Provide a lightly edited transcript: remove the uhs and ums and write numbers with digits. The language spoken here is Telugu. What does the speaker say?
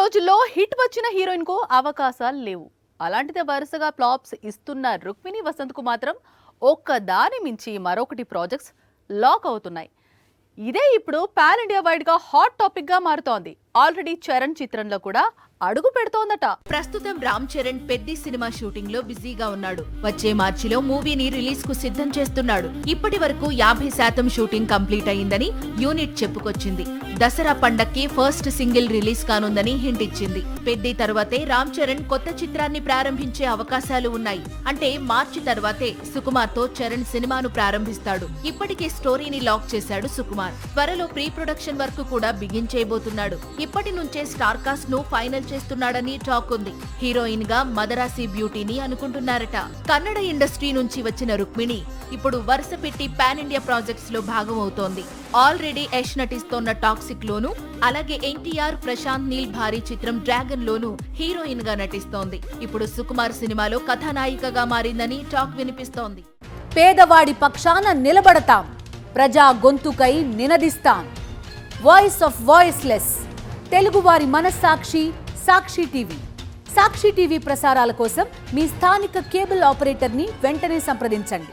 రోజుల్లో హిట్ వచ్చిన హీరోయిన్ కు అవకాశాలు లేవు. అలాంటిదే వరుసగా ఫ్లాప్స్ ఇస్తున్న రుక్మిణి వసంత్ కు మాత్రం ఒక్కదాని మించి మరొకటి ప్రాజెక్ట్స్ లాక్ అవుతున్నాయి. ఇదే ఇప్పుడు పాన్ ఇండియా వైడ్ గా హాట్ టాపిక్ గా మారుతోంది. ఆల్రెడీ చరణ్ చిత్రంలో కూడా అడుగు పెడుతోందట. ప్రస్తుతం రామ్ చరణ్ పెద్ది సినిమా షూటింగ్ లో బిజీగా ఉన్నాడు. వచ్చే మార్చిలో మూవీని రిలీజ్ కు సిద్ధం చేస్తున్నాడు. ఇప్పటి వరకు 50% షూటింగ్ కంప్లీట్ అయిందని యూనిట్ చెప్పుకొచ్చింది. దసరా పండక్కి ఫస్ట్ సింగిల్ రిలీజ్ కానుందని హింట్ ఇచ్చింది. పెద్ది తర్వాతే రామ్ చరణ్ కొత్త చిత్రాన్ని ప్రారంభించే అవకాశాలు ఉన్నాయి. అంటే మార్చి తర్వాతే సుకుమార్ తో చరణ్ సినిమాను ప్రారంభిస్తాడు. ఇప్పటికే స్టోరీని లాక్ చేశాడు సుకుమార్. త్వరలో ప్రీ ప్రొడక్షన్ వర్క్ కూడా బిగించేయబోతున్నాడు. ఇప్పటి నుంచే స్టార్ కాస్ట్ ను ఫైనల్ చేస్తున్నాడని టాక్ ఉంది. హీరోయిన్ గా మదరాసి బ్యూటీని అనుకుంటున్నారట. కన్నడ ఇండస్ట్రీ నుంచి వచ్చిన రుక్మిణి ఇప్పుడు వరుస పెట్టి పాన్ ఇండియా ప్రాజెక్ట్స్ లో భాగం అవుతోంది. ఆల్రెడీ యష్ నటిస్తోన్న టాక్సిక్ లోను, అలాగే ఎన్టీఆర్ ప్రశాంత్ నీల్ భారీ చిత్రం డ్రాగన్ లోను హీరోయిన్ గా నటిస్తోంది. ఇప్పుడు సుకుమార్ సినిమాలో కథానాయికగా మారిందని టాక్ వినిపిస్తోంది. పేదవాడి పక్షాన నిలబడతాం, ప్రజా గొంతుకై నినదిస్తాం. వాయిస్ ఆఫ్ వాయిస్లెస్, తెలుగువారి మనస్సాక్షి సాక్షి టీవీ. సాక్షి టీవీ ప్రసారాల కోసం మీ స్థానిక కేబుల్ ఆపరేటర్ని వెంటనే సంప్రదించండి.